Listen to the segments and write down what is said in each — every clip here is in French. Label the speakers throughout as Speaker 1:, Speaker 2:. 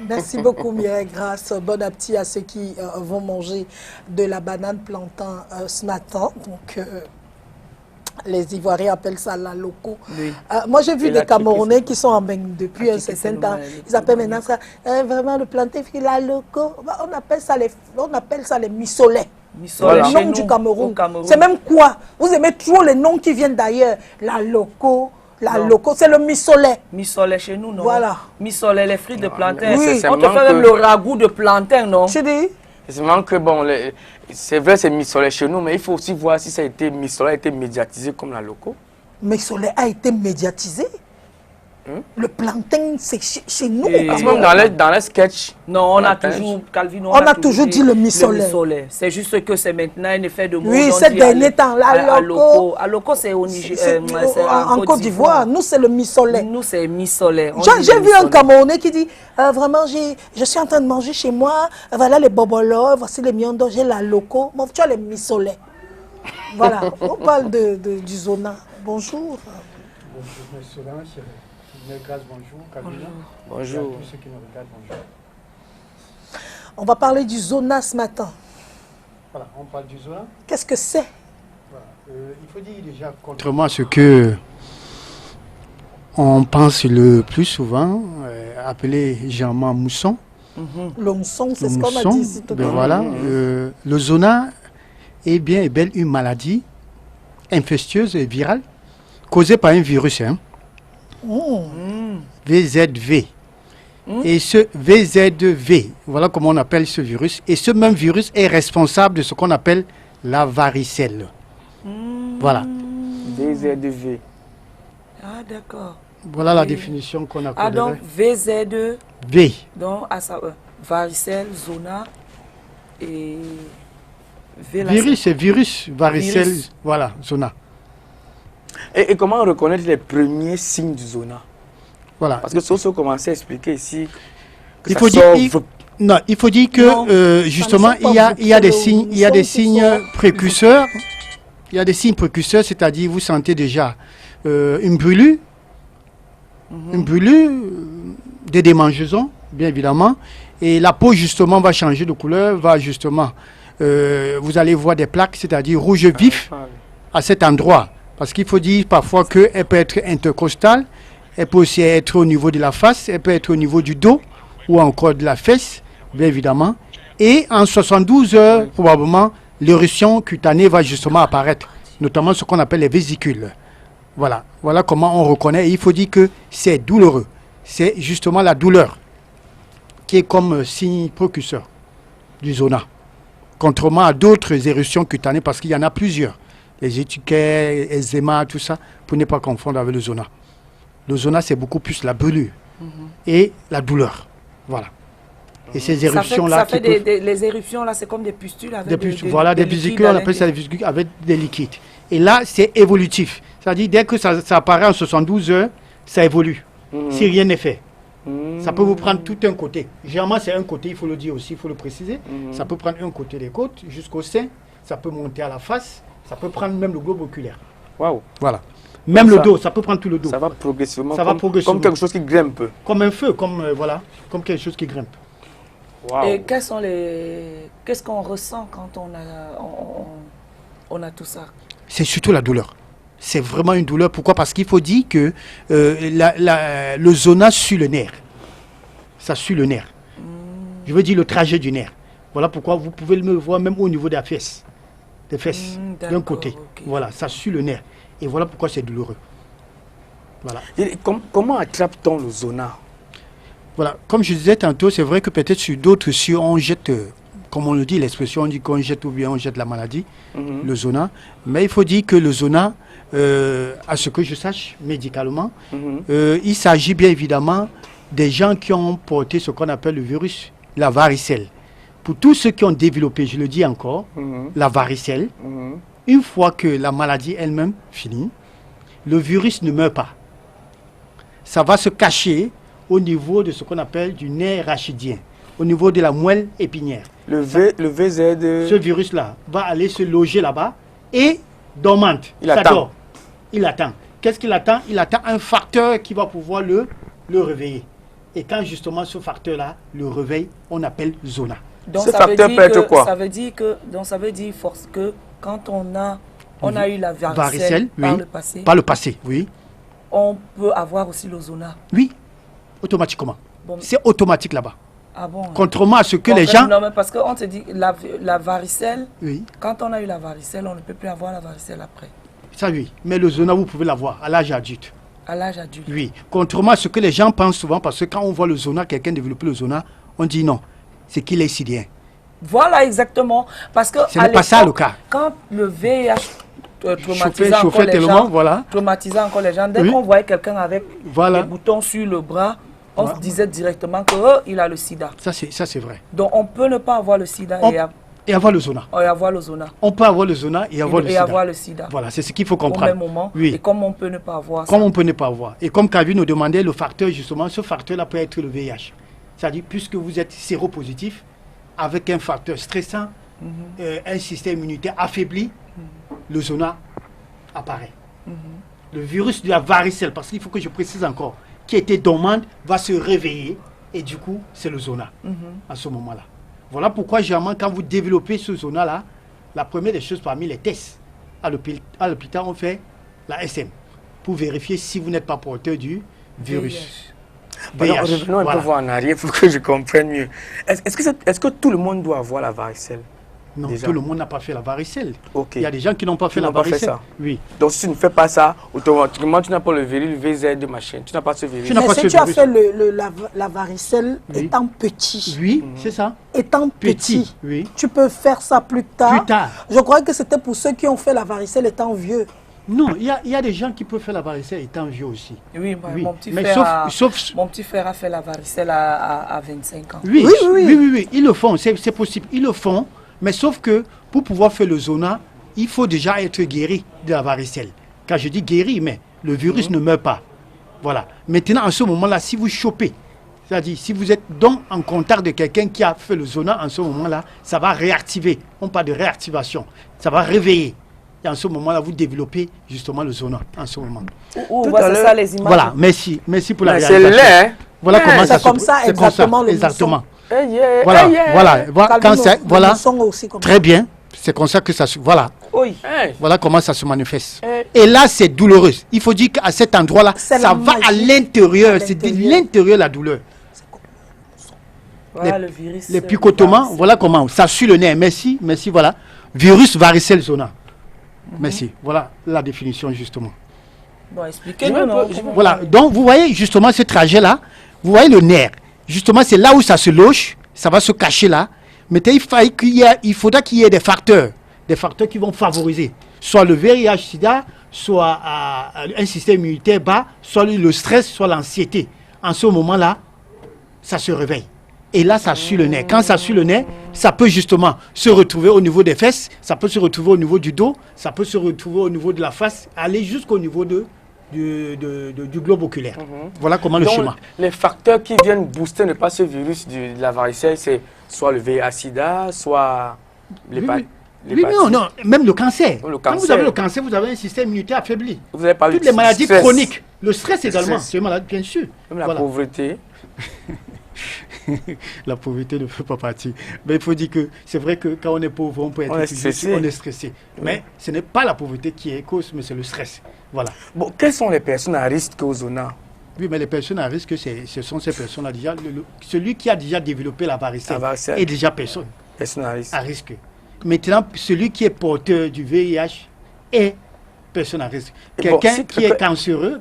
Speaker 1: Merci beaucoup Mireille Grasse. Bon appétit à ceux qui vont manger de la banane plantain ce matin. Donc, les Ivoiriens appellent ça la loco.
Speaker 2: Oui.
Speaker 1: Moi, j'ai vu
Speaker 2: Et
Speaker 1: des
Speaker 2: la
Speaker 1: Camerounais
Speaker 2: trique,
Speaker 1: qui sont en bain depuis un certain temps. Ils appellent maintenant ça, vraiment le plantain, la loco. On appelle ça les missolets.
Speaker 2: Voilà.
Speaker 1: Le nom du Cameroun. C'est même quoi? Vous aimez trop les noms qui viennent d'ailleurs. La loco. La loco, c'est le missolet.
Speaker 2: Missolet chez nous, non?
Speaker 1: Voilà.
Speaker 2: Missolet, les fruits de plantain.
Speaker 1: Oui.
Speaker 2: On te fait même le ragoût de plantain, non?
Speaker 1: Tu dis?
Speaker 3: C'est vraiment que bon, c'est vrai c'est missolet chez nous, mais il faut aussi voir si ça a été missolet a été médiatisé comme la loco.
Speaker 1: Missolet a été médiatisé. Le plantain, c'est chez nous.
Speaker 3: Parce que même dans les sketchs.
Speaker 2: Non, on a toujours, Calvin,
Speaker 1: on a toujours dit le missolet.
Speaker 2: C'est juste que c'est maintenant un effet de mode.
Speaker 1: Oui, ces derniers temps, la loco.
Speaker 2: La loco, c'est au Niger.
Speaker 1: En Côte d'Ivoire, nous, c'est le missolet.
Speaker 2: Nous, c'est missolet.
Speaker 1: J'ai vu un Camerounais qui dit, vraiment, je suis en train de manger chez moi, voilà les bobolos, voici les miondos, j'ai la loco. Bon, tu as les missolets. Voilà, on parle du zona. Bonjour.
Speaker 4: Bonjour, monsieur. Grâce, bonjour. Kabila.
Speaker 3: Bonjour.
Speaker 4: Et à tous ceux qui nous regardent, bonjour.
Speaker 1: On va parler du zona ce matin.
Speaker 4: Voilà, on parle du zona.
Speaker 1: Qu'est-ce que c'est?
Speaker 4: Voilà. Il faut dire déjà, contrairement à ce que on pense le plus souvent, appelé germain mousson.
Speaker 1: Le mousson, c'est ce qu'on a dit ici tout à l'heure.
Speaker 4: Voilà, le zona est bien et belle une maladie infectieuse et virale causée par un virus. VZV. Et ce VZV, voilà comment on appelle ce virus. Et ce même virus est responsable de ce qu'on appelle la varicelle. Voilà.
Speaker 3: VZV.
Speaker 2: Ah, d'accord.
Speaker 4: Voilà la définition qu'on a.
Speaker 2: Ah, donc VZV. Donc, varicelle, zona et
Speaker 4: virus, varicelle, voilà, zona.
Speaker 3: Et comment reconnaître les premiers signes du zona?
Speaker 4: Voilà.
Speaker 3: Parce que Soso commençait à expliquer ici.
Speaker 4: Il faut dire que justement il y a des signes précurseurs. Il y a des signes précurseurs, c'est-à-dire vous sentez déjà une brûlure, des démangeaisons, bien évidemment, et la peau justement va changer de couleur, vous allez voir des plaques, c'est-à-dire rouge vif à cet endroit. Parce qu'il faut dire parfois qu'elle peut être intercostale, elle peut aussi être au niveau de la face, elle peut être au niveau du dos ou encore de la fesse, bien évidemment. Et en 72 heures, probablement, l'érosion cutanée va justement apparaître, notamment ce qu'on appelle les vésicules. Voilà comment on reconnaît. Et il faut dire que c'est douloureux. C'est justement la douleur qui est comme signe précurseur du zona. Contrairement à d'autres éruptions cutanées, parce qu'il y en a plusieurs. Les étiquettes, eczéma, tout ça, pour ne pas confondre avec le zona. Le zona, c'est beaucoup plus la brûlure et la douleur. Voilà. Et ces éruptions-là...
Speaker 2: les éruptions, là, c'est comme des pustules avec
Speaker 4: des vésicules, on appelle ça des vésicules avec des liquides. Et là, c'est évolutif. C'est-à-dire, dès que ça apparaît en 72 heures, ça évolue. Si rien n'est fait. Ça peut vous prendre tout un côté. Généralement, c'est un côté, il faut le dire aussi, il faut le préciser. Ça peut prendre un côté des côtes jusqu'au sein. Ça peut monter à la face. Ça peut prendre même le globe oculaire.
Speaker 3: Waouh.
Speaker 4: Voilà. Même le dos, ça peut prendre tout le dos.
Speaker 3: Ça va progressivement.
Speaker 4: Comme
Speaker 3: quelque chose qui grimpe.
Speaker 4: Comme un feu, comme quelque chose qui grimpe.
Speaker 3: Wow.
Speaker 2: Et qu'est-ce qu'on ressent quand on a tout ça?
Speaker 4: C'est surtout la douleur. C'est vraiment une douleur. Pourquoi? Parce qu'il faut dire que le zona suit le nerf. Ça suit le nerf. Je veux dire le trajet du nerf. Voilà pourquoi vous pouvez le voir même au niveau des fesses. Des fesses, d'un côté. Okay. Voilà, ça suit le nerf. Et voilà pourquoi c'est douloureux. Voilà.
Speaker 3: Et comment attrape-t-on le zona?
Speaker 4: Voilà, comme je disais tantôt, c'est vrai que peut-être sur d'autres, si on jette, comme on le dit, l'expression, on dit qu'on jette ou bien on jette la maladie, le zona. Mais il faut dire que le zona, à ce que je sache, médicalement, il s'agit bien évidemment des gens qui ont porté ce qu'on appelle le virus, la varicelle. Pour tous ceux qui ont développé, je le dis encore, la varicelle, une fois que la maladie elle-même finit, le virus ne meurt pas. Ça va se cacher au niveau de ce qu'on appelle du nerf rachidien, au niveau de la moelle épinière.
Speaker 3: Le VZ...
Speaker 4: Ce virus-là va aller se loger là-bas et dormante.
Speaker 3: Il attend.
Speaker 4: Il attend. Qu'est-ce qu'il attend? Il attend un facteur qui va pouvoir le réveiller. Et quand justement ce facteur-là le réveille, on appelle zona.
Speaker 2: Donc
Speaker 3: Ce
Speaker 2: ça veut
Speaker 3: facteur
Speaker 2: dire
Speaker 3: peut être
Speaker 2: que,
Speaker 3: quoi?
Speaker 2: ça veut dire que, donc ça veut dire force que quand on a eu la varicelle,
Speaker 4: Varicelle,
Speaker 2: par
Speaker 4: oui.
Speaker 2: le passé,
Speaker 4: Par le passé, oui.
Speaker 2: on peut avoir aussi le zona.
Speaker 4: Oui, automatiquement.
Speaker 2: Bon.
Speaker 4: C'est automatique là-bas.
Speaker 2: Ah bon?
Speaker 4: Contrairement à ce que
Speaker 2: Bon,
Speaker 4: les gens...
Speaker 2: Non, mais parce qu'on te dit la varicelle,
Speaker 4: Oui,
Speaker 2: quand on a eu la varicelle, on ne peut plus avoir la varicelle après,
Speaker 4: ça oui. Mais le zona, vous pouvez l'avoir à l'âge adulte.
Speaker 2: à l'âge adulte.
Speaker 4: Oui, contrairement à ce que les gens pensent souvent, parce que quand on voit le zona, quelqu'un développer le zona, on dit non, c'est qu'il est sidien.
Speaker 2: Voilà exactement. Parce que
Speaker 4: Ce
Speaker 2: à
Speaker 4: n'est pas ça le
Speaker 2: l'époque,
Speaker 4: cas.
Speaker 2: quand le VIH
Speaker 4: Chauffait
Speaker 2: traumatisait
Speaker 4: tellement,
Speaker 2: encore
Speaker 4: voilà.
Speaker 2: les gens, dès
Speaker 4: Oui.
Speaker 2: qu'on voyait quelqu'un avec
Speaker 4: Voilà.
Speaker 2: des boutons sur le bras, on
Speaker 4: Voilà.
Speaker 2: se disait directement que oh, il a le sida.
Speaker 4: Ça, c'est vrai.
Speaker 2: Donc on peut ne pas avoir le sida
Speaker 4: Et avoir le zona.
Speaker 2: et avoir le zona.
Speaker 4: On peut avoir le zona et avoir le
Speaker 2: Et
Speaker 4: sida.
Speaker 2: avoir le sida.
Speaker 4: Voilà, c'est ce qu'il faut
Speaker 2: Au
Speaker 4: comprendre.
Speaker 2: même moment.
Speaker 4: Oui.
Speaker 2: Et comme on peut ne pas avoir
Speaker 4: Comme
Speaker 2: ça.
Speaker 4: on peut ne pas avoir. Et comme Kavi nous demandait le facteur, justement, ce facteur-là peut être le VIH. C'est-à-dire, puisque vous êtes séropositif, avec un facteur stressant, un système immunitaire affaibli, le zona apparaît. Le virus de la varicelle, parce qu'il faut que je précise encore, qui était dormante, va se réveiller, et du coup, c'est le zona à ce moment-là. Voilà pourquoi, généralement, quand vous développez ce zona-là, la première des choses parmi les tests, à l'hôpital, on fait la SM, pour vérifier si vous n'êtes pas porteur du virus.
Speaker 3: Alors,
Speaker 4: VIH,
Speaker 3: revenons un
Speaker 4: voilà.
Speaker 3: peu voir en arrière pour que je comprenne mieux. Est-ce que tout le monde doit avoir la varicelle?
Speaker 4: Non,
Speaker 3: Déjà.
Speaker 4: tout le monde n'a pas fait la varicelle.
Speaker 3: Ok.
Speaker 4: Il y a des gens qui n'ont pas fait la
Speaker 3: n'ont pas fait
Speaker 4: varicelle.
Speaker 3: ça.
Speaker 4: Oui.
Speaker 3: Donc si tu ne fais pas ça, automatiquement tu n'as pas le virus VZ de machin. Tu n'as pas ce virus.
Speaker 4: Tu n'as
Speaker 1: Mais
Speaker 4: pas
Speaker 1: si
Speaker 4: ce
Speaker 1: tu as
Speaker 4: virus.
Speaker 1: fait la varicelle
Speaker 4: Oui.
Speaker 1: étant petit,
Speaker 4: Oui, c'est ça.
Speaker 1: étant
Speaker 4: Petit,
Speaker 1: petit,
Speaker 4: oui.
Speaker 1: tu peux faire ça plus tard.
Speaker 4: Plus tard.
Speaker 1: Je crois que c'était pour ceux qui ont fait la varicelle étant vieux.
Speaker 4: Non, il y a des gens qui peuvent faire la varicelle étant vieux aussi.
Speaker 2: Oui,
Speaker 4: Oui.
Speaker 2: mon petit
Speaker 4: Mais
Speaker 2: frère
Speaker 4: sauf-
Speaker 2: mon petit frère a fait la varicelle à 25 ans.
Speaker 4: Oui,
Speaker 1: Oui, oui, oui.
Speaker 4: oui, ils le font, c'est possible. Ils le font, mais sauf que pour pouvoir faire le zona, il faut déjà être guéri de la varicelle. Quand je dis guéri, mais le virus ne meurt pas. Voilà. Maintenant, en ce moment-là, si vous chopez, c'est-à-dire si vous êtes donc en contact de quelqu'un qui a fait le zona, en ce moment-là, ça va réactiver. On parle de réactivation. Ça va réveiller. Et en ce moment-là, vous développez justement le zona, en ce moment.
Speaker 2: Où
Speaker 3: Tout
Speaker 2: voit
Speaker 3: à
Speaker 2: c'est
Speaker 3: l'heure-
Speaker 2: ça les images.
Speaker 4: Voilà, merci pour la
Speaker 3: Mais c'est
Speaker 4: réalisation.
Speaker 3: laid, hein?
Speaker 4: Voilà
Speaker 3: Ouais,
Speaker 4: comment
Speaker 1: c'est
Speaker 4: se-
Speaker 1: comme ça
Speaker 4: c'est comme
Speaker 1: exactement, le
Speaker 4: exactement.
Speaker 3: Hey, yeah,
Speaker 4: Voilà,
Speaker 3: hey, yeah.
Speaker 4: voilà, voilà, quand
Speaker 1: Calvin,
Speaker 4: c'est,
Speaker 1: le
Speaker 4: voilà,
Speaker 1: son aussi comme
Speaker 4: très bien. C'est comme ça que ça se, voilà,
Speaker 2: Oui.
Speaker 3: Hey.
Speaker 4: voilà comment ça se manifeste.
Speaker 3: Eh.
Speaker 4: Et là, c'est douloureux. Il faut dire qu'à cet endroit-là,
Speaker 1: C'est
Speaker 4: ça
Speaker 1: la
Speaker 4: va à
Speaker 1: magie.
Speaker 4: l'intérieur.
Speaker 1: À
Speaker 4: C'est de
Speaker 1: l'intérieur.
Speaker 4: l'intérieur la douleur.
Speaker 2: Voilà le virus.
Speaker 4: Les picotements,
Speaker 2: varicelle.
Speaker 4: voilà comment. Ça suit le nez. Merci, merci, voilà. Virus varicelle zona. Merci. Voilà la définition justement.
Speaker 2: Bon, expliquez-nous. non, comment-
Speaker 4: Voilà. Donc, vous voyez justement ce trajet-là. Vous voyez le nerf. Justement, c'est là où ça se loge. Ça va se cacher là. Mais il faudra qu'il y ait des facteurs qui vont favoriser. Soit le VIH-Sida, soit un système immunitaire bas, soit le stress, soit l'anxiété. En ce moment-là, ça se réveille. Et là, ça suit le nez. Quand ça suit le nez, ça peut justement se retrouver au niveau des fesses, ça peut se retrouver au niveau du dos, ça peut se retrouver au niveau de la face, aller jusqu'au niveau du globe oculaire. Voilà comment le
Speaker 3: Donc,
Speaker 4: schéma.
Speaker 3: les facteurs qui viennent booster ne pas ce virus de la varicelle, c'est soit le VIH-Sida, soit l'hépatite.
Speaker 4: Oui, non, même le cancer.
Speaker 3: Le
Speaker 4: Quand vous
Speaker 3: cancer.
Speaker 4: avez le cancer, vous avez un système immunitaire affaibli.
Speaker 3: Vous avez parlé
Speaker 4: Toutes les maladies
Speaker 3: stress,
Speaker 4: chroniques, le stress également,
Speaker 3: stress.
Speaker 4: c'est une maladie, bien sûr.
Speaker 3: même la
Speaker 4: Voilà.
Speaker 3: pauvreté.
Speaker 4: La pauvreté ne fait pas partie. Mais il faut dire que c'est vrai que quand on est pauvre, on peut être
Speaker 3: On est
Speaker 4: toujours-
Speaker 3: stressé.
Speaker 4: on est stressé. Mais ce n'est pas la pauvreté qui est cause, mais c'est le stress. Voilà.
Speaker 3: Bon, quelles sont les personnes à risque au zona?
Speaker 4: Oui, mais les personnes à risque, ce sont ces personnes-là déjà. Celui qui a déjà développé la varicelle
Speaker 3: La varicelle.
Speaker 4: est déjà personne
Speaker 3: Personnes à risque.
Speaker 4: à risque. Maintenant, celui qui est porteur du VIH est personne à risque.
Speaker 3: Et bon,
Speaker 4: Quelqu'un
Speaker 3: si
Speaker 4: qui est
Speaker 3: quelqu'un-
Speaker 4: cancéreux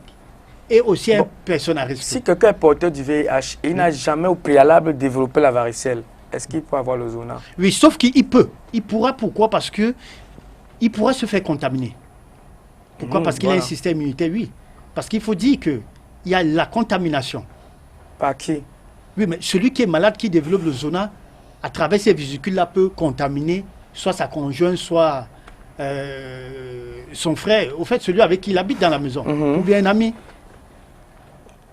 Speaker 4: est aussi
Speaker 3: Bon,
Speaker 4: une personne à risque.
Speaker 3: Si quelqu'un est porteur du VIH et il n'a jamais au préalable développé la varicelle, est-ce qu'il peut avoir le zona?
Speaker 4: Oui, sauf qu'il peut. Il pourra, pourquoi? Parce que il pourra se faire contaminer. Pourquoi? Parce qu'il a un
Speaker 3: voilà.
Speaker 4: système immunitaire, oui. Parce qu'il faut dire qu'il y a la contamination.
Speaker 3: Par qui?
Speaker 4: Oui, mais celui qui est malade, qui développe le zona, à travers ces vésicules-là, peut contaminer soit sa conjointe, soit son frère. Au fait, celui avec qui il habite dans la maison.
Speaker 3: Mhm.
Speaker 4: Ou bien un ami.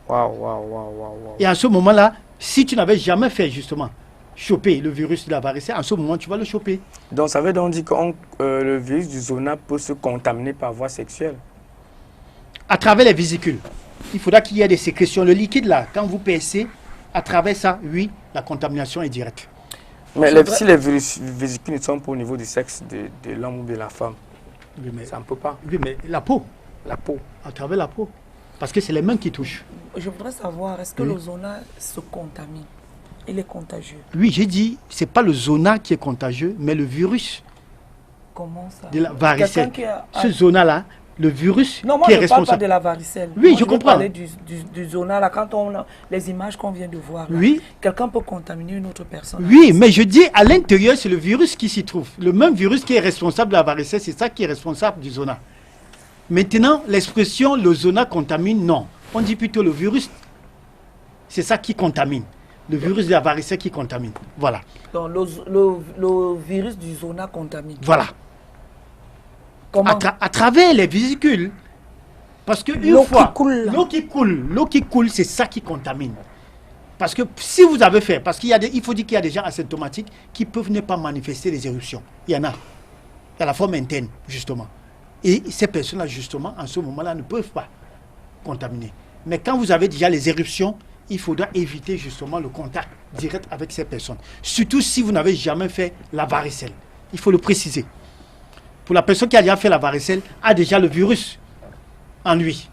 Speaker 3: Waouh, waouh, waouh, waouh, waouh.
Speaker 4: Et à ce moment-là, si tu n'avais jamais fait, justement, choper le virus de la varicelle, en ce moment, tu vas le choper.
Speaker 3: Donc ça veut donc dire que le virus du zona peut se contaminer par voie sexuelle.
Speaker 4: À travers les vésicules. Il faudra qu'il y ait des sécrétions. Le liquide là, quand vous percez, À travers ça, oui, la contamination est directe.
Speaker 3: Mais si les vésicules ne sont pas au niveau du sexe de l'homme ou de la femme,
Speaker 4: Oui, mais,
Speaker 3: ça ne peut pas.
Speaker 4: oui, mais la peau,
Speaker 3: La peau.
Speaker 4: à travers la peau. Parce que c'est les mains qui touchent.
Speaker 2: Je voudrais savoir, est-ce que
Speaker 4: Oui.
Speaker 2: le zona se contamine? Il est contagieux.
Speaker 4: Oui, j'ai dit, c'est pas le zona qui est contagieux, mais le virus
Speaker 2: Comment ça?
Speaker 4: de la varicelle.
Speaker 2: Quelqu'un qui a-
Speaker 4: Ce zona-là, le virus
Speaker 2: Non, moi
Speaker 4: qui est
Speaker 2: je ne parle pas
Speaker 4: responsable.
Speaker 2: de la varicelle.
Speaker 4: Oui,
Speaker 2: Moi,
Speaker 4: je
Speaker 2: veux
Speaker 4: comprends.
Speaker 2: parler du zona, là, quand on a les images qu'on vient de voir. Là,
Speaker 4: Oui.
Speaker 2: quelqu'un peut contaminer une autre personne.
Speaker 4: Oui, mais je dis à l'intérieur, c'est le virus qui s'y trouve. Le même virus qui est responsable de la varicelle, c'est ça qui est responsable du zona. Maintenant, l'expression le zona contamine, non. On dit plutôt le virus, c'est ça qui contamine. Le virus de la varicelle qui contamine. Voilà.
Speaker 2: Donc le virus du zona contamine.
Speaker 4: Voilà.
Speaker 2: Comment?
Speaker 4: À travers les vésicules. Parce que une
Speaker 1: L'eau qui
Speaker 4: fois,
Speaker 1: coule, là.
Speaker 4: l'eau qui coule, c'est ça qui contamine. Parce que si vous avez fait, parce il faut dire qu'il y a des gens asymptomatiques qui peuvent ne pas manifester les éruptions. Il y en a. Il y a la forme interne, justement. Et ces personnes-là, justement, en ce moment-là, ne peuvent pas contaminer. Mais quand vous avez déjà les éruptions, il faudra éviter justement le contact direct avec ces personnes. Surtout si vous n'avez jamais fait la varicelle. Il faut le préciser. Pour la personne qui a déjà fait la varicelle, a déjà le virus en lui.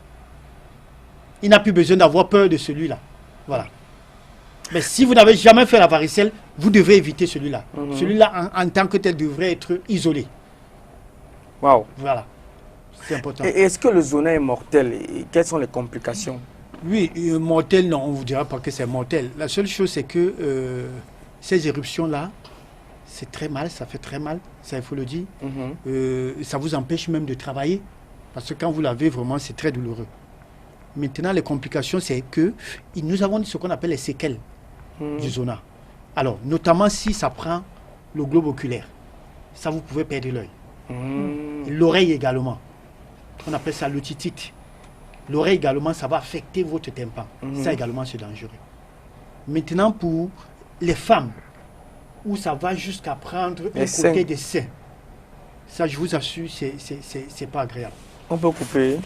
Speaker 4: Il n'a plus besoin d'avoir peur de celui-là. Voilà. Mais si vous n'avez jamais fait la varicelle, vous devez éviter celui-là. Celui-là, en tant que tel, devrait être isolé.
Speaker 3: Waouh.
Speaker 4: Voilà. C'est important.
Speaker 3: Et est-ce que le zona est mortel et quelles sont les complications?
Speaker 4: Oui, mortel, non, on ne vous dira pas que c'est mortel. La seule chose, c'est que ces éruptions-là, c'est très mal, ça fait très mal, ça il faut le dire. Ça vous empêche même de travailler, parce que quand vous l'avez, vraiment, c'est très douloureux. Maintenant, les complications, c'est que nous avons ce qu'on appelle les séquelles du zona. Alors, notamment si ça prend le globe oculaire, ça vous pouvez perdre l'œil. L'oreille également. On appelle ça l'otitite. L'oreille également, ça va affecter votre tympan. Ça également, c'est dangereux. Maintenant, pour les femmes, où ça va jusqu'à prendre un côté des seins, ça, je vous assure, c'est pas agréable.
Speaker 3: On peut couper?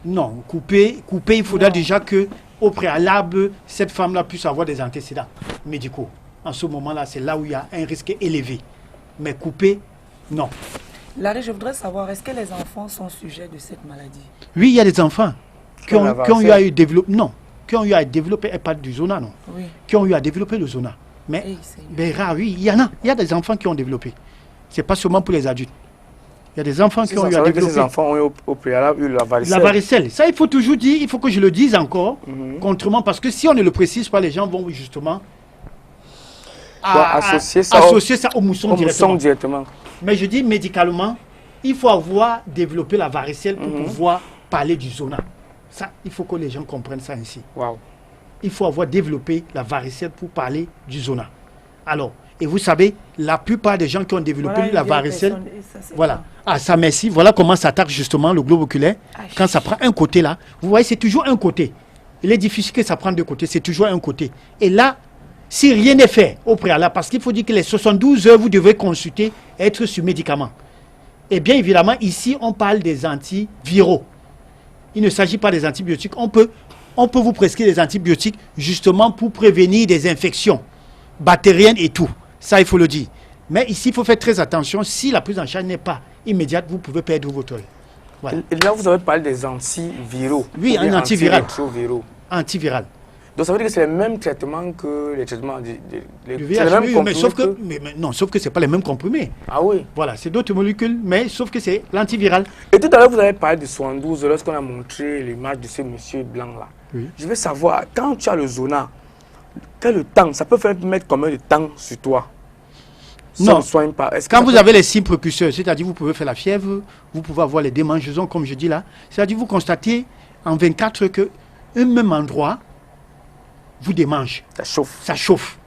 Speaker 4: Non, couper, il faudra déjà que, au préalable, cette femme-là puisse avoir des antécédents médicaux. En ce moment-là, c'est là où il y a un risque élevé. Mais couper, non.
Speaker 2: Larry, je voudrais savoir, est-ce que les enfants sont sujets de cette maladie?
Speaker 4: Oui, il y a des enfants qui ont eu à développer, non, qui ont eu à développer, et pas du zona, non,
Speaker 2: Oui.
Speaker 4: qui ont eu à développer le zona. Mais, rare, oui, il y en a. Il y a des enfants qui ont développé. C'est pas seulement pour les adultes. Il y a des enfants qui ont eu à développer.
Speaker 3: Ces enfants ont eu au préalable eu la varicelle.
Speaker 4: La varicelle. Ça, il faut toujours dire, il faut que je le dise encore, contrairement, parce que si on ne le précise pas, les gens vont justement
Speaker 3: associer ça
Speaker 4: au mousson directement. Mais je dis médicalement, il faut avoir développé la varicelle pour pouvoir parler du zona. Ça, il faut que les gens comprennent ça ainsi.
Speaker 3: Wow.
Speaker 4: Il faut avoir développé la varicelle pour parler du zona. Alors, et vous savez, la plupart des gens qui ont développé la varicelle, voilà. Ah, ça, merci. Voilà comment s'attaque justement le globe oculaire. Quand ça prend un côté là, vous voyez, c'est toujours un côté. Il est difficile que ça prenne deux côtés, c'est toujours un côté. Et là, si rien n'est fait au préalable, parce qu'il faut dire que les 72 heures, vous devez consulter, être sur médicaments. Et bien évidemment, ici, on parle des antiviraux. Il ne s'agit pas des antibiotiques. On peut vous prescrire des antibiotiques justement pour prévenir des infections bactériennes et tout. Ça, il faut le dire. Mais ici, il faut faire très attention. Si la prise en charge n'est pas immédiate, vous pouvez perdre votre œil. Voilà.
Speaker 3: Et là, vous avez parlé des antiviraux.
Speaker 4: Oui, un antiviral.
Speaker 3: Antiviral. Donc ça veut dire que c'est le même traitement que les traitements
Speaker 4: le VIH, oui, mais sauf que, sauf que ce n'est pas les mêmes comprimés.
Speaker 3: Ah oui.
Speaker 4: Voilà, c'est d'autres molécules, mais sauf que c'est l'antiviral.
Speaker 3: Et tout à l'heure, vous avez parlé de 72 lorsqu'on a montré l'image de ce monsieur blanc-là.
Speaker 4: Oui.
Speaker 3: Je veux savoir, quand tu as le zona, quel temps, ça peut mettre combien de temps sur toi?
Speaker 4: Non, quand vous
Speaker 3: avez
Speaker 4: avez les signes précurseurs, c'est-à-dire vous pouvez faire la fièvre, vous pouvez avoir les démangeaisons, comme je dis là, c'est-à-dire vous constatez en 24 heures qu'un même endroit vous démange.
Speaker 3: Ça chauffe.
Speaker 4: Ça chauffe.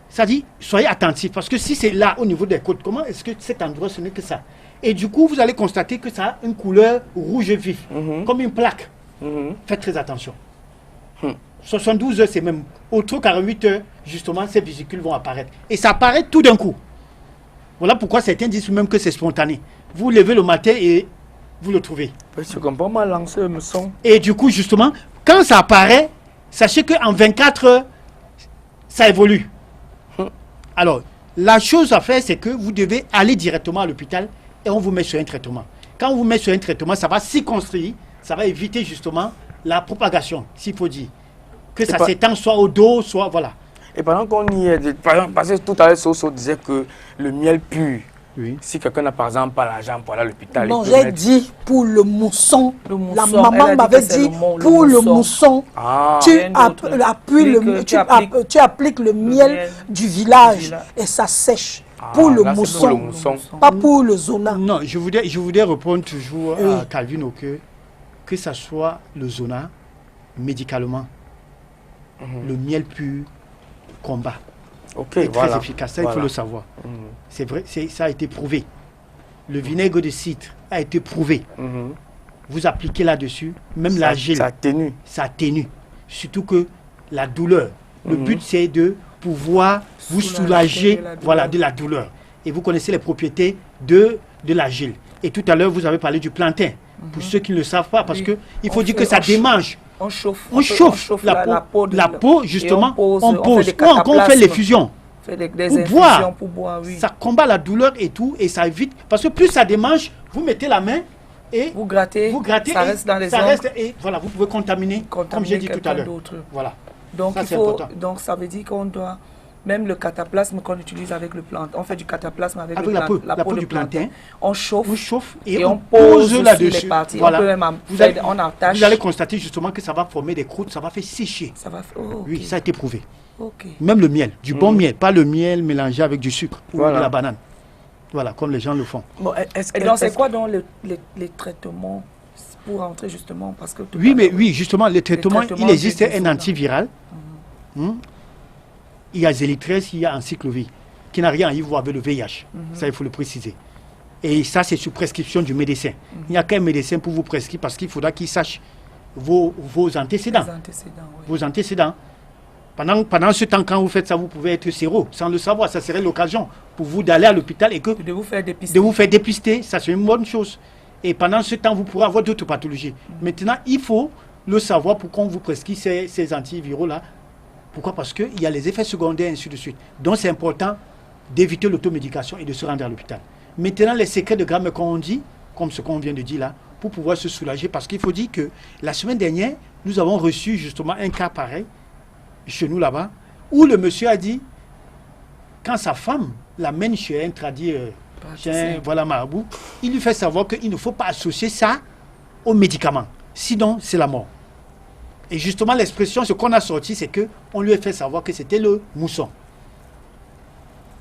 Speaker 4: Ça dit, soyez attentifs, parce que si c'est là, au niveau des côtes, comment est-ce que cet endroit, ce n'est que ça? Et du coup, vous allez constater que ça a une couleur rouge vif, comme une plaque. Faites très attention. 72 heures, c'est même autour de 48 heures, justement, ces vésicules vont apparaître. Et ça apparaît tout d'un coup. Voilà pourquoi certains disent même que c'est spontané. Vous levez le matin et vous le trouvez.
Speaker 3: Je comprends mal lancer le son.
Speaker 4: Et du coup, justement, quand ça apparaît, Sachez qu'en 24 heures, ça évolue. Alors, la chose à faire, c'est que vous devez aller directement à l'hôpital et on vous met sur un traitement. Quand on vous met sur un traitement, ça va circonscrire, ça va éviter justement la propagation, s'il faut dire. Que ça s'étend soit au dos, soit voilà.
Speaker 3: Et pendant qu'on y est, par exemple, parce que tout à l'heure, Soso disait que le miel pur,
Speaker 4: Oui.
Speaker 3: si quelqu'un n'a par exemple pas l'argent pour aller à l'hôpital,
Speaker 1: Non,
Speaker 3: il peut
Speaker 1: j'ai
Speaker 3: mettre-
Speaker 1: dit pour le mousson.
Speaker 2: Le mousson,
Speaker 1: La
Speaker 2: elle a
Speaker 1: maman
Speaker 2: dit
Speaker 1: m'avait
Speaker 2: que c'est
Speaker 1: dit
Speaker 2: le
Speaker 1: pour le
Speaker 2: mousson.
Speaker 1: mousson.
Speaker 3: Ah,
Speaker 1: Tu,
Speaker 2: rien d'autre.
Speaker 1: appuies
Speaker 2: Puis que tu appliques
Speaker 1: le miel
Speaker 2: miel
Speaker 1: du village
Speaker 2: du village.
Speaker 1: et ça sèche.
Speaker 3: Ah,
Speaker 1: pour le
Speaker 3: là, c'est
Speaker 1: mousson,
Speaker 3: pour le mousson.
Speaker 1: pas pour le zona.
Speaker 4: Non, je voudrais répondre toujours
Speaker 1: Oui.
Speaker 4: à Calvin que ça soit le zona, médicalement, le miel pur combat.
Speaker 3: Ok,
Speaker 4: est
Speaker 3: voilà.
Speaker 4: très efficace, ça il
Speaker 3: Voilà.
Speaker 4: faut le savoir.
Speaker 3: Mhm.
Speaker 4: C'est vrai, ça a été prouvé. Le vinaigre de cidre a été prouvé.
Speaker 3: Mhm.
Speaker 4: Vous appliquez là-dessus, même
Speaker 3: Ça-
Speaker 4: l'argile,
Speaker 3: Ça atténue.
Speaker 4: ça atténue. Surtout que la douleur, le
Speaker 3: Mhm.
Speaker 4: but c'est de pouvoir vous soulager
Speaker 2: de la douleur.
Speaker 4: voilà, de la douleur. Et vous connaissez les propriétés de l'argile. Et tout à l'heure, vous avez parlé du plantain. Pour ceux qui ne le savent pas, parce
Speaker 2: Oui.
Speaker 4: que il
Speaker 2: On
Speaker 4: faut dire
Speaker 2: fait-
Speaker 4: que ça
Speaker 2: on chauffe.
Speaker 4: démange.
Speaker 2: On chauffe.
Speaker 4: On chauffe la peau, justement, on pose.
Speaker 2: des
Speaker 4: Ou encore on fait les
Speaker 2: cataplasmes.
Speaker 4: fusions.
Speaker 2: On fait des
Speaker 4: Pour
Speaker 2: infusions
Speaker 4: boire.
Speaker 2: pour boire, oui.
Speaker 4: Ça combat la douleur et tout, et ça évite. Parce que plus ça démange, vous mettez la main et
Speaker 2: Vous grattez,
Speaker 4: et
Speaker 2: ça reste dans les
Speaker 4: ça
Speaker 2: ongles.
Speaker 4: reste, et voilà, vous pouvez contaminer, comme j'ai dit tout à
Speaker 2: quelqu'un
Speaker 4: l'heure.
Speaker 2: d'autre.
Speaker 4: Voilà.
Speaker 2: Donc,
Speaker 4: Ça,
Speaker 2: il
Speaker 4: c'est
Speaker 2: faut,
Speaker 4: important.
Speaker 2: donc ça veut dire qu'on doit, même le cataplasme qu'on utilise avec le plantain, on fait du cataplasme avec,
Speaker 4: Avec
Speaker 2: le
Speaker 4: la peau,
Speaker 2: plan-
Speaker 4: la peau
Speaker 2: de
Speaker 4: du plantain.
Speaker 2: On chauffe,
Speaker 4: On chauffe
Speaker 2: et
Speaker 4: et
Speaker 2: on
Speaker 4: on
Speaker 2: pose
Speaker 4: pose
Speaker 2: là-dessus
Speaker 4: là-dessus.
Speaker 2: les parties.
Speaker 4: Voilà.
Speaker 2: On peut même
Speaker 4: Vous allez,
Speaker 2: on attache.
Speaker 4: vous allez constater justement que ça va former des croûtes, ça va faire sécher.
Speaker 2: Ça va. Oh, ok.
Speaker 4: Oui, ça a été prouvé.
Speaker 2: Ok.
Speaker 4: Même le miel, du bon miel, pas le miel mélangé avec du sucre ou
Speaker 3: Voilà.
Speaker 4: de la banane. Voilà, comme les gens le font.
Speaker 3: Bon, est-ce
Speaker 2: Et
Speaker 3: que-
Speaker 2: donc, c'est
Speaker 3: est-ce-
Speaker 2: quoi donc les traitements pour rentrer justement parce que tout
Speaker 4: Oui,
Speaker 2: à
Speaker 4: mais
Speaker 2: l'heure-
Speaker 4: oui, justement, les traitements,
Speaker 2: traitements
Speaker 4: il existe
Speaker 2: du
Speaker 4: un
Speaker 2: zona.
Speaker 4: antiviral. Il y a Zélitresse, il y a Encyclovir, qui n'a rien à y voir avec le VIH. Ça, il faut le préciser. Et ça, c'est sous prescription du médecin. Il n'y a qu'un médecin pour vous prescrire parce qu'il faudra qu'il sache vos antécédents.
Speaker 2: Les antécédents, oui.
Speaker 4: Vos antécédents. Pendant ce temps, quand vous faites ça, vous pouvez être séro, sans le savoir. Ça serait l'occasion pour vous d'aller à l'hôpital et que
Speaker 2: De vous faire dépister.
Speaker 4: de vous faire dépister, ça c'est une bonne chose. Et pendant ce temps, vous pourrez avoir d'autres pathologies. Maintenant, il faut le savoir pour qu'on vous prescrit ces antiviraux-là. Pourquoi? Parce qu'il y a les effets secondaires, ainsi de suite. Donc, c'est important d'éviter l'automédication et de se rendre à l'hôpital. Maintenant, les secrets de grammes qu'on dit, comme ce qu'on vient de dire là, pour pouvoir se soulager, parce qu'il faut dire que la semaine dernière, nous avons reçu justement un cas pareil, chez nous là-bas, où le monsieur a dit, quand sa femme l'amène chez un tradit, chez un voilà, marabout, il lui fait savoir qu'il ne faut pas associer ça aux médicaments. Sinon, c'est la mort. Et justement, l'expression, ce qu'on a sorti, c'est qu'on lui a fait savoir que c'était le mousson.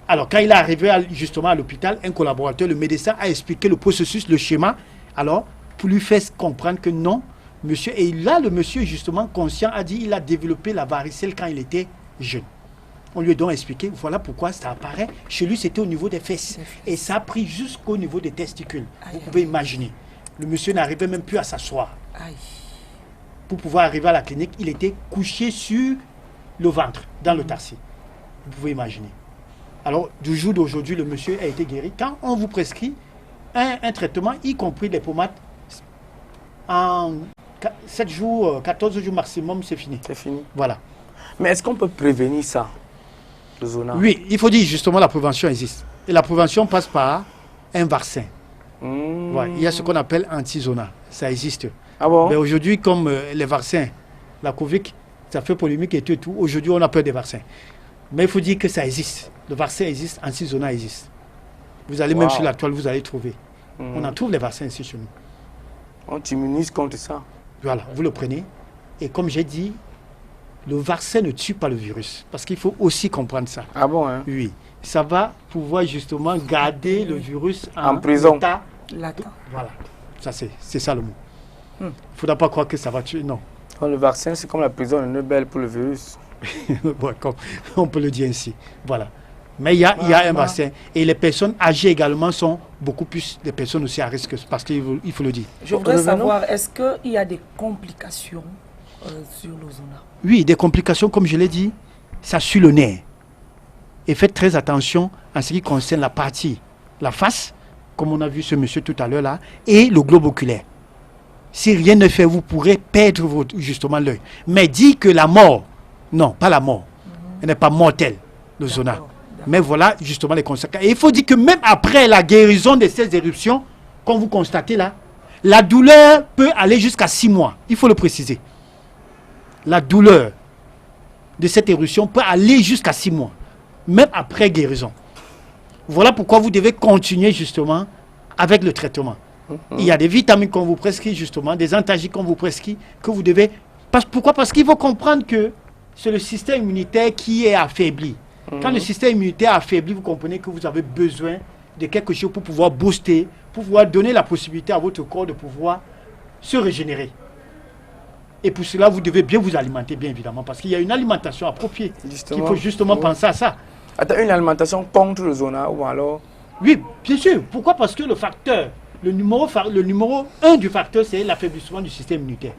Speaker 4: Alors, quand il est arrivé justement à l'hôpital, un collaborateur, le médecin, a expliqué le processus, le schéma. Alors, pour lui faire comprendre que non, monsieur, et là, le monsieur, justement, conscient, a dit il a développé la varicelle quand il était jeune. On lui a donc expliqué, voilà pourquoi ça apparaît. Chez lui, c'était au niveau des fesses. Et ça a pris jusqu'au niveau des testicules. Vous pouvez imaginer. Le monsieur n'arrivait même plus à s'asseoir.
Speaker 2: Aïe.
Speaker 4: Pour pouvoir arriver à la clinique, il était couché sur le ventre, dans le tarsi. Vous pouvez imaginer. Alors, du jour d'aujourd'hui, le monsieur a été guéri. Quand on vous prescrit un traitement, y compris les pommades, en 7 jours, 14 jours maximum, c'est fini.
Speaker 3: C'est fini.
Speaker 4: Voilà.
Speaker 3: Mais est-ce qu'on peut prévenir ça, le zona?
Speaker 4: Oui, il faut dire justement la prévention existe. Et la prévention passe par un vaccin.
Speaker 3: Mmh.
Speaker 4: Voilà. Il y a ce qu'on appelle anti-zona. Ça existe.
Speaker 3: Ah bon?
Speaker 4: Mais aujourd'hui, comme les vaccins, la Covid, ça fait polémique et tout. Aujourd'hui, on a peur des vaccins. Mais il faut dire que ça existe. Le vaccin existe, anti-zona existe. Vous allez même
Speaker 3: Wow.
Speaker 4: sur la toile, vous allez trouver.
Speaker 3: Mhm.
Speaker 4: On en trouve les vaccins ici chez nous.
Speaker 3: On t'immunise contre ça.
Speaker 4: Voilà, vous le prenez. Et comme j'ai dit, le vaccin ne tue pas le virus. Parce qu'il faut aussi comprendre ça.
Speaker 3: Ah bon, hein?
Speaker 4: Oui. Ça va pouvoir justement garder le virus
Speaker 3: En prison.
Speaker 4: état.
Speaker 2: L'attend.
Speaker 4: Voilà. Ça, c'est ça le mot. Il
Speaker 2: Hmm.
Speaker 4: ne faudra pas croire que ça va tuer. Non.
Speaker 3: Le vaccin, c'est comme la prison de Nobel pour le virus.
Speaker 4: Bon, on peut le dire ainsi. Voilà. Mais il y a un vaccin. Et les personnes âgées également sont beaucoup plus des personnes aussi à risque. Parce qu'il faut le dire.
Speaker 2: Je voudrais
Speaker 3: Revenons.
Speaker 2: savoir, est-ce qu'il y a des complications sur l'ozona?
Speaker 4: Oui, des complications, comme je l'ai dit, ça suit le nerf. Et faites très attention en ce qui concerne la partie, la face, comme on a vu ce monsieur tout à l'heure là, et le globe oculaire. Si rien ne fait, vous pourrez perdre justement l'œil. Mais dit que la mort, non, pas la mort. Elle n'est pas mortelle, le zona.
Speaker 2: D'accord.
Speaker 4: Mais voilà justement les conséquences. Et il faut dire que même après la guérison de ces éruptions, comme vous constatez là, la douleur peut aller jusqu'à 6 mois. Il faut le préciser. La douleur de cette éruption peut aller jusqu'à 6 mois, même après guérison. Voilà pourquoi vous devez continuer justement avec le traitement. Il y a des vitamines qu'on vous prescrit justement, des antalgiques qu'on vous prescrit, que vous devez... Pourquoi? Parce qu'il faut comprendre que c'est le système immunitaire qui est affaibli. Quand le système immunitaire est affaibli, vous comprenez que vous avez besoin de quelque chose pour pouvoir booster, pour pouvoir donner la possibilité à votre corps de pouvoir se régénérer. Et pour cela, vous devez bien vous alimenter, bien évidemment, parce qu'il y a une alimentation appropriée. Il faut justement penser à ça.
Speaker 3: Attends, une alimentation contre le zona ou alors...
Speaker 4: Oui, bien sûr. Pourquoi? Parce que le facteur, le numéro 1 du facteur, c'est l'affaiblissement du système immunitaire.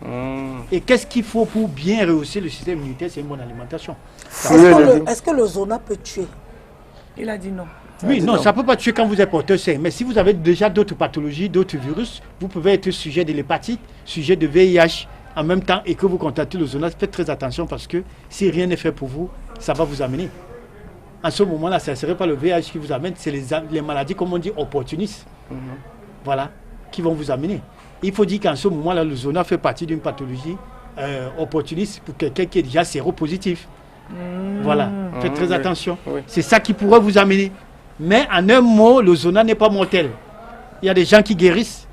Speaker 4: Et qu'est-ce qu'il faut pour bien rehausser le système immunitaire? C'est une bonne alimentation.
Speaker 1: Est-ce que le zona peut tuer?
Speaker 2: Il a dit non.
Speaker 4: Oui, non, ça ne peut pas tuer quand vous êtes porteur sain. Mais si vous avez déjà d'autres pathologies, d'autres virus, vous pouvez être sujet de l'hépatite, sujet de VIH en même temps et que vous contactez le zona. Faites très attention parce que si rien n'est fait pour vous, ça va vous amener. En ce moment-là, ce ne serait pas le VIH qui vous amène, c'est les maladies, comme on dit, opportunistes. Voilà, qui vont vous amener. Il faut dire qu'en ce moment-là, le zona fait partie d'une pathologie opportuniste pour quelqu'un qui est déjà séropositif. Voilà, faites très attention.
Speaker 3: Oui.
Speaker 4: C'est ça qui pourrait vous amener. Mais en un mot, le zona n'est pas mortel. Il y a des gens qui guérissent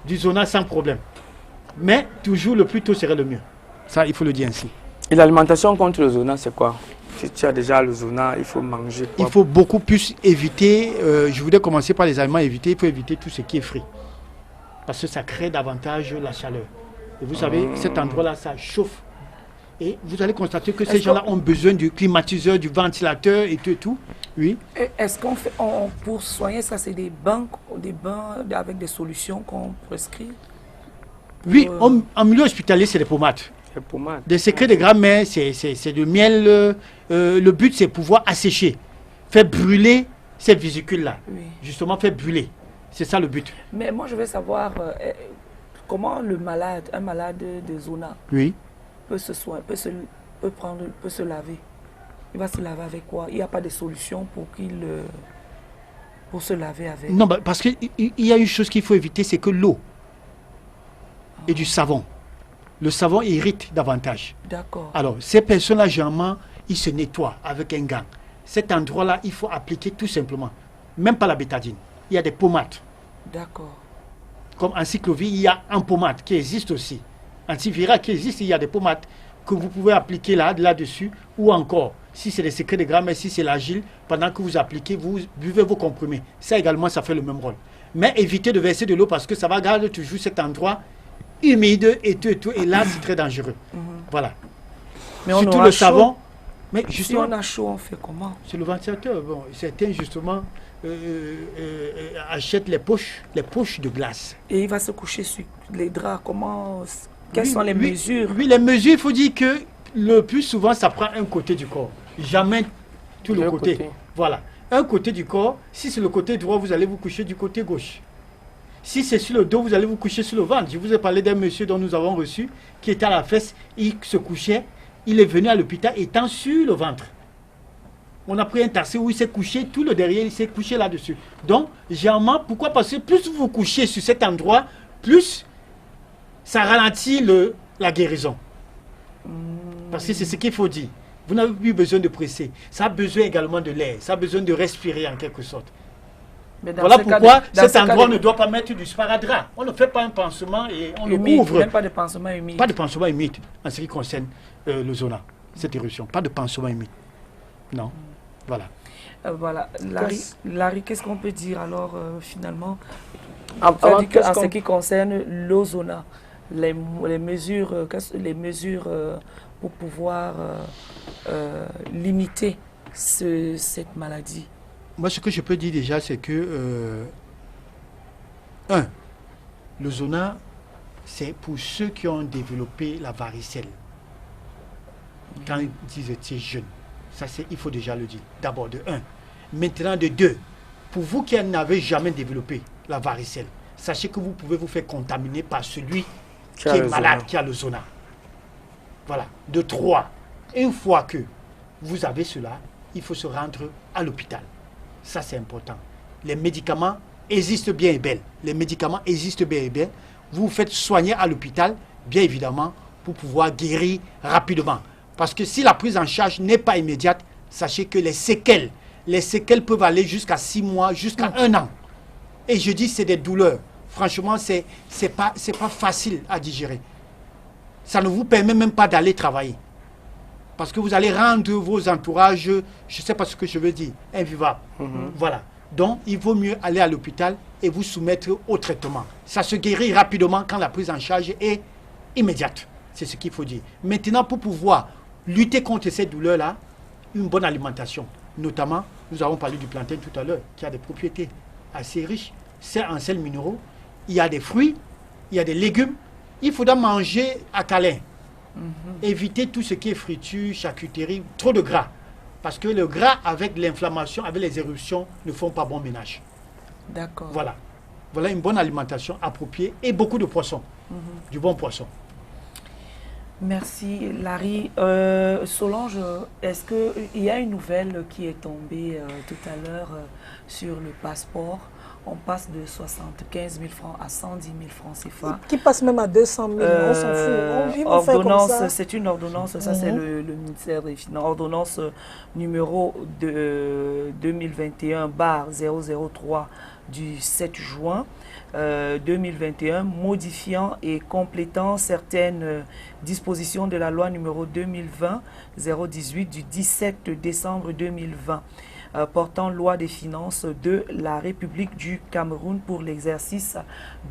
Speaker 4: du zona sans problème. Mais toujours le plus tôt serait le mieux. Ça, il faut le dire ainsi.
Speaker 3: Et l'alimentation contre le zona, c'est quoi? Si tu as déjà le zona, il faut manger quoi?
Speaker 4: Il faut beaucoup plus éviter, je voudrais commencer par les aliments évités, il faut éviter tout ce qui est frit. Parce que ça crée davantage la chaleur. Et vous savez, cet endroit-là, ça chauffe. Et vous allez constater que ces gens-là ont besoin du climatiseur, du ventilateur et tout. Oui.
Speaker 2: Est-ce qu'on fait, pour soigner ça, c'est des bains avec des solutions qu'on prescrit?
Speaker 4: Oui, en milieu hospitalier, c'est des pommades.
Speaker 3: Les pommades.
Speaker 4: Des secrets de grand-mère, c'est du miel. Le but, c'est pouvoir assécher, faire brûler ces vésicules-là.
Speaker 2: Oui.
Speaker 4: Justement, faire brûler. C'est ça le but.
Speaker 2: Mais moi, je veux savoir comment un malade de zona
Speaker 4: Oui.
Speaker 2: peut se soigner, peut se laver. Il va se laver avec quoi? Il n'y a pas de solution pour se laver avec.
Speaker 4: Non, parce qu'il y a une chose qu'il faut éviter, c'est que l'eau et du savon. Le savon irrite davantage.
Speaker 2: D'accord.
Speaker 4: Alors, ces personnes-là, généralement, ils se nettoient avec un gant. Cet endroit-là, il faut appliquer tout simplement. Même pas la bétadine. Il y a des pommades.
Speaker 2: D'accord.
Speaker 4: Comme Encyclovir, il y a un pommade qui existe aussi. Antiviral qui existe, il y a des pommades que vous pouvez appliquer là-dessus. Ou encore, si c'est les secrets de grammaire, si c'est l'agile, pendant que vous appliquez, vous buvez vos comprimés. Ça également, ça fait le même rôle. Mais évitez de verser de l'eau parce que ça va garder toujours cet endroit humide et tout. Et là, c'est très dangereux. Voilà.
Speaker 2: Mais on
Speaker 4: surtout
Speaker 2: aura
Speaker 4: le
Speaker 2: chaud.
Speaker 4: savon. Mais
Speaker 2: Si
Speaker 4: justement,
Speaker 2: on a chaud, on fait comment?
Speaker 4: c'est le ventilateur. Bon, certains, justement, achètent les poches de glace.
Speaker 2: Et il va se coucher sur les draps. Quelles sont les mesures?
Speaker 4: Oui, les mesures, il faut dire que le plus souvent, ça prend un côté du corps. Jamais tout le côté. Voilà. Un côté du corps, si c'est le côté droit, vous allez vous coucher du côté gauche. Si c'est sur le dos, vous allez vous coucher sur le ventre. Je vous ai parlé d'un monsieur dont nous avons reçu, qui était à la fesse, il se couchait, il est venu à l'hôpital étant sur le ventre. On a pris un taxi où il s'est couché, tout le derrière, il s'est couché là-dessus. Donc, généralement, pourquoi? Parce que plus vous vous couchez sur cet endroit, plus ça ralentit la guérison. Parce que c'est ce qu'il faut dire. Vous n'avez plus besoin de presser. Ça a besoin également de l'air. Ça a besoin de respirer en quelque sorte.
Speaker 2: Mais dans
Speaker 4: Voilà
Speaker 2: ce cas
Speaker 4: pourquoi
Speaker 2: dans
Speaker 4: cet
Speaker 2: ce cas
Speaker 4: endroit ne doit pas mettre du sparadrap. On ne fait pas un pansement et on le couvre.
Speaker 2: Même pas de pansement humide.
Speaker 4: Pas de pansement humide en ce qui concerne le zona, cette éruption. Pas de pansement humide. Non. Voilà.
Speaker 2: Voilà. Larry, qu'est-ce qu'on peut dire alors finalement
Speaker 3: En
Speaker 2: en ce qui concerne l'ozona, les mesures pour pouvoir limiter cette maladie?
Speaker 4: Moi, ce que je peux dire déjà, c'est que le zona, c'est pour ceux qui ont développé la varicelle quand ils étaient jeunes. Ça, il faut déjà le dire. D'abord, de 1. Maintenant, de 2. Pour vous qui n'avez jamais développé la varicelle, sachez que vous pouvez vous faire contaminer par celui qui
Speaker 3: a
Speaker 4: est
Speaker 3: le
Speaker 4: malade,
Speaker 3: zona.
Speaker 4: qui a le zona. Voilà. De 3. Une fois que vous avez cela, il faut se rendre à l'hôpital. Ça, c'est important. Les médicaments existent bien et bien. Les médicaments existent bien et bien. Vous vous faites soigner à l'hôpital, bien évidemment, pour pouvoir guérir rapidement. Parce que si la prise en charge n'est pas immédiate, sachez que les séquelles peuvent aller jusqu'à 6 mois, jusqu'à 1 an. Et je dis c'est des douleurs. Franchement, c'est pas facile à digérer. Ça ne vous permet même pas d'aller travailler. Parce que vous allez rendre vos entourages, je ne sais pas ce que je veux dire, invivables. Voilà. Donc, il vaut mieux aller à l'hôpital et vous soumettre au traitement. Ça se guérit rapidement quand la prise en charge est immédiate. C'est ce qu'il faut dire. Maintenant, pour pouvoir lutter contre ces douleurs-là, une bonne alimentation. Notamment, nous avons parlé du plantain tout à l'heure, qui a des propriétés assez riches. C'est en sels minéraux. Il y a des fruits, il y a des légumes. Il faudra manger à câlin. Éviter tout ce qui est friture, charcuterie, trop de gras. Parce que le gras, avec l'inflammation, avec les éruptions, ne font pas bon ménage.
Speaker 2: D'accord.
Speaker 4: Voilà. Voilà une bonne alimentation appropriée et beaucoup de poissons. Du bon poisson.
Speaker 2: Merci Larry. Solange, est-ce qu'il y a une nouvelle qui est tombée tout à l'heure sur le passeport? On passe de 75 000 francs à 110 000 francs CFA.
Speaker 1: Qui passe même à 200 000, on s'en fout. Ils vont faire comme ça.
Speaker 2: C'est une ordonnance, ça c'est le ministère des Finances. Ordonnance numéro 2021/003 du 7 juin 2021, modifiant et complétant certaines dispositions de la loi numéro 2020-018 du 17 décembre 2020. Portant loi des finances de la République du Cameroun pour l'exercice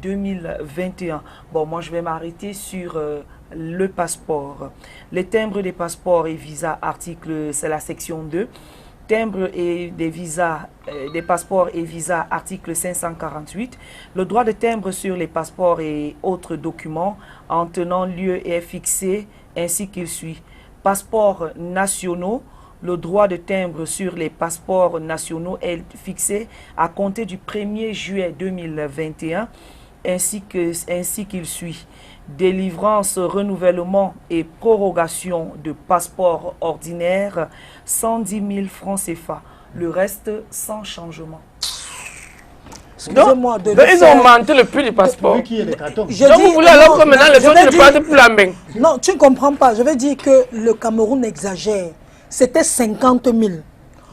Speaker 2: 2021. Bon, moi je vais m'arrêter sur le passeport. Les timbres des passeports et visas, article, c'est la section 2. Timbres et des visas, des passeports et visas, article 548. Le droit de timbre sur les passeports et autres documents en tenant lieu est fixé ainsi qu'il suit. Passeports nationaux. Le droit de timbre sur les passeports nationaux est fixé à compter du 1er juillet 2021 ainsi qu'il suit. Délivrance, renouvellement et prorogation de passeports ordinaires, 110 000 francs CFA. Le reste sans changement.
Speaker 1: Excusez-moi de
Speaker 3: Ils ont augmenté le prix du passeport.
Speaker 4: Vu qui est le carton.
Speaker 1: Je
Speaker 3: Donc
Speaker 1: dis-
Speaker 3: vous voulez alors que
Speaker 1: non,
Speaker 3: maintenant les
Speaker 1: je
Speaker 3: gens
Speaker 1: vais
Speaker 3: ne
Speaker 1: dire-
Speaker 3: partent plus la main.
Speaker 1: Non, tu ne comprends pas. Je vais dire que le Cameroun exagère. C'était 50 000.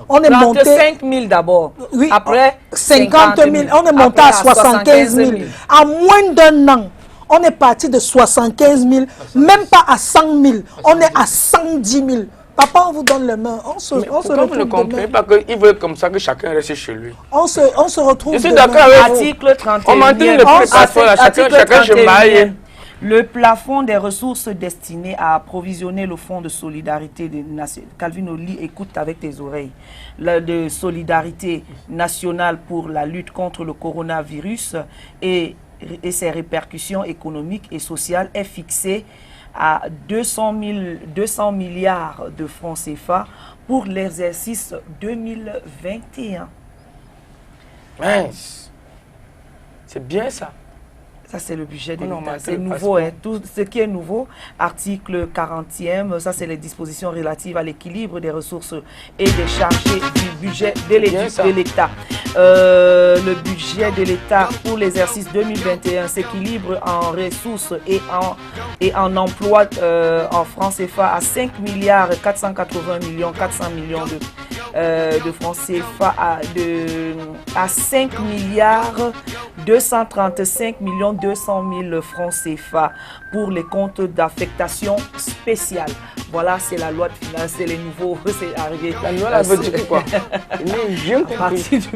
Speaker 1: On est monté...
Speaker 2: 35 000 d'abord.
Speaker 1: Oui,
Speaker 2: Après
Speaker 1: 50 000. On est monté
Speaker 2: Après,
Speaker 1: à 75 000. En moins d'un an, on est parti de 75 000, même pas à 100 000. On est à 110 000. Papa, on vous donne les mains. On se
Speaker 3: Pourquoi vous ne
Speaker 1: retrouve
Speaker 3: comprenez
Speaker 1: demain.
Speaker 3: pas qu'ils veulent comme ça que chacun reste chez lui?
Speaker 1: On se retrouve
Speaker 3: Je suis
Speaker 1: demain.
Speaker 3: d'accord avec vous.
Speaker 2: Article 31.
Speaker 3: On maintient le prix du passeport là, chacun je maille.
Speaker 2: Le plafond des ressources destinées à approvisionner le fonds de solidarité des nations. Calvin Oli, écoute avec tes oreilles. De solidarité nationale pour la lutte contre le coronavirus et ses répercussions économiques et sociales est fixé à 200 milliards de francs CFA pour l'exercice 2021.
Speaker 3: Mince. C'est bien ça.
Speaker 2: Ça, c'est le budget de
Speaker 3: On a
Speaker 2: l'État.
Speaker 3: augmenté
Speaker 2: C'est
Speaker 3: le
Speaker 2: nouveau.
Speaker 3: passeport.
Speaker 2: Hein. Tout ce qui est nouveau, article 40e, ça, c'est les dispositions relatives à l'équilibre des ressources et des chargés du budget de
Speaker 3: bien ça.
Speaker 2: l'État. Le budget de l'État pour l'exercice 2021 s'équilibre en ressources et en emploi en francs CFA à 5 milliards 480 millions 400 millions de francs CFA à 5 milliards 235 millions 200 000 francs CFA pour les comptes d'affectation spéciale. Voilà, c'est la loi de finances, c'est les nouveaux, c'est arrivé.
Speaker 3: La loi, elle veut dire quoi? J'ai
Speaker 2: À
Speaker 3: compris.
Speaker 2: partir du